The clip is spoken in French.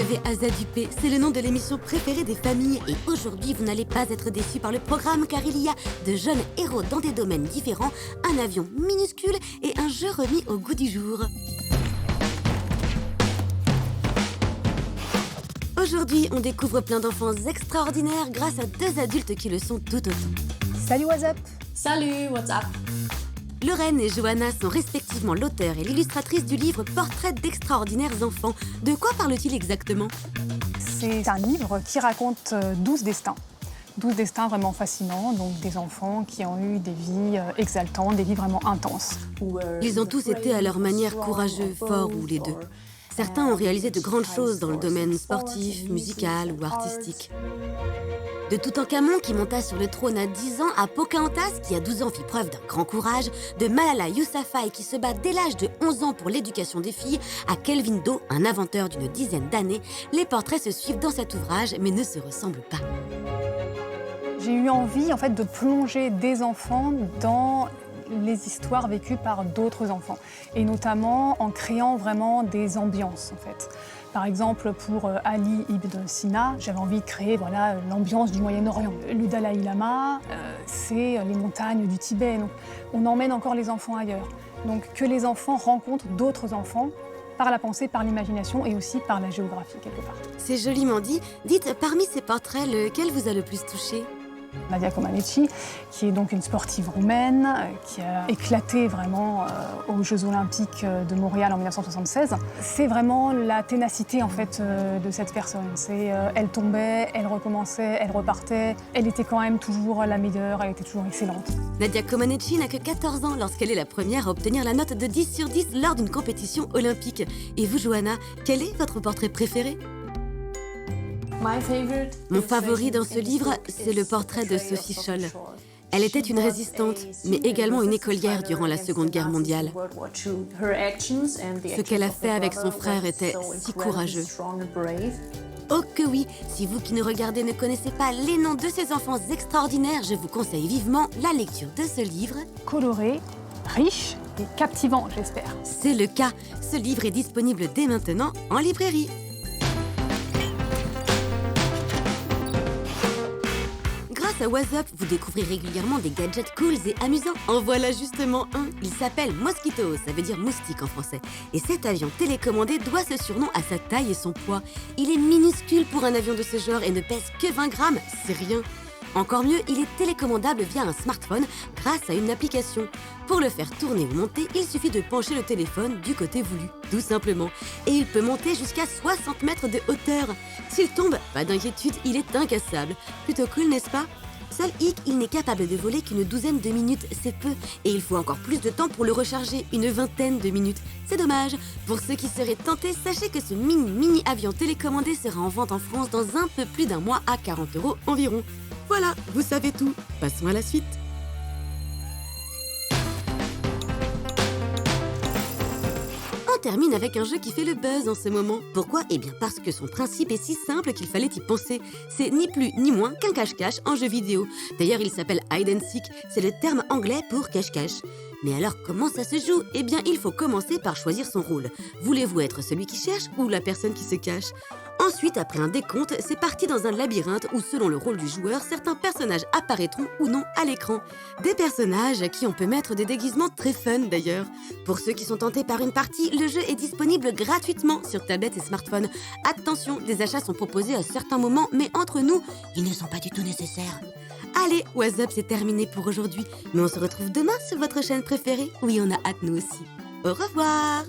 WAZUP, c'est le nom de l'émission préférée des familles. Et aujourd'hui, vous n'allez pas être déçus par le programme car il y a de jeunes héros dans des domaines différents, un avion minuscule et un jeu remis au goût du jour. Aujourd'hui, on découvre plein d'enfants extraordinaires grâce à deux adultes qui le sont tout autant. Salut WhatsApp. Salut, what's up? Lorraine et Johanna sont respectivement l'auteur et l'illustratrice du livre Portrait d'extraordinaires enfants. De quoi parle-t-il exactement? C'est un livre qui raconte 12 destins. 12 destins vraiment fascinants, donc des enfants qui ont eu des vies exaltantes, des vies vraiment intenses. Ils ont tous été à leur manière courageux, forts ou les deux. Certains ont réalisé de grandes choses dans le domaine sportif, musical ou artistique. De Toutankhamon qui monta sur le trône à 10 ans, à Pocahontas qui à 12 ans fit preuve d'un grand courage, de Malala Yousafzai qui se bat dès l'âge de 11 ans pour l'éducation des filles, à Kelvin Doe, un inventeur d'une dizaine d'années, les portraits se suivent dans cet ouvrage mais ne se ressemblent pas. J'ai eu envie en fait de plonger des enfants dans les histoires vécues par d'autres enfants, et notamment en créant vraiment des ambiances en fait. Par exemple, pour Ali ibn Sina, j'avais envie de créer l'ambiance du Moyen-Orient. Le Dalai Lama, c'est les montagnes du Tibet. Donc, on emmène encore les enfants ailleurs. Donc que les enfants rencontrent d'autres enfants par la pensée, par l'imagination et aussi par la géographie quelque part. C'est joliment dit. Dites, parmi ces portraits, lequel vous a le plus touché ? Nadia Comaneci, qui est donc une sportive roumaine, qui a éclaté vraiment aux Jeux Olympiques de Montréal en 1976. C'est vraiment la ténacité en fait de cette personne. Elle tombait, elle recommençait, elle repartait. Elle était quand même toujours la meilleure, elle était toujours excellente. Nadia Comaneci n'a que 14 ans lorsqu'elle est la première à obtenir la note de 10 sur 10 lors d'une compétition olympique. Et vous, Johanna, quel est votre portrait préféré ? Mon favori dans ce livre, c'est le portrait de Sophie Scholl. Elle était une résistante, mais également une écolière durant la Seconde Guerre mondiale. Ce qu'elle a fait avec son frère était si courageux. Oh que oui, si vous qui nous regardez ne connaissez pas les noms de ces enfants extraordinaires, je vous conseille vivement la lecture de ce livre. Coloré, riche et captivant, j'espère. C'est le cas. Ce livre est disponible dès maintenant en librairie. Grâce à WhatsApp, vous découvrez régulièrement des gadgets cools et amusants. En voilà justement un. Il s'appelle Mosquito, ça veut dire moustique en français. Et cet avion télécommandé doit ce surnom à sa taille et son poids. Il est minuscule pour un avion de ce genre et ne pèse que 20 grammes, c'est rien. Encore mieux, il est télécommandable via un smartphone grâce à une application. Pour le faire tourner ou monter, il suffit de pencher le téléphone du côté voulu, tout simplement. Et il peut monter jusqu'à 60 mètres de hauteur. S'il tombe, pas d'inquiétude, il est incassable. Plutôt cool, n'est-ce pas ? Seul hic, il n'est capable de voler qu'une douzaine de minutes, c'est peu. Et il faut encore plus de temps pour le recharger, une vingtaine de minutes. C'est dommage. Pour ceux qui seraient tentés, sachez que ce mini avion télécommandé sera en vente en France dans un peu plus d'un mois à 40 € environ. Voilà, vous savez tout. Passons à la suite. On termine avec un jeu qui fait le buzz en ce moment. Pourquoi ? Eh bien parce que son principe est si simple qu'il fallait y penser. C'est ni plus ni moins qu'un cache-cache en jeu vidéo. D'ailleurs, il s'appelle Hide and Seek. C'est le terme anglais pour cache-cache. Mais alors, comment ça se joue ? Eh bien, il faut commencer par choisir son rôle. Voulez-vous être celui qui cherche ou la personne qui se cache ? Ensuite, après un décompte, c'est parti dans un labyrinthe où, selon le rôle du joueur, certains personnages apparaîtront ou non à l'écran. Des personnages à qui on peut mettre des déguisements très fun d'ailleurs. Pour ceux qui sont tentés par une partie, le jeu est disponible gratuitement sur tablette et smartphone. Attention, des achats sont proposés à certains moments, mais entre nous, ils ne sont pas du tout nécessaires. Allez, WhatsApp, c'est terminé pour aujourd'hui. Mais on se retrouve demain sur votre chaîne préférée. Oui, on a hâte nous aussi. Au revoir!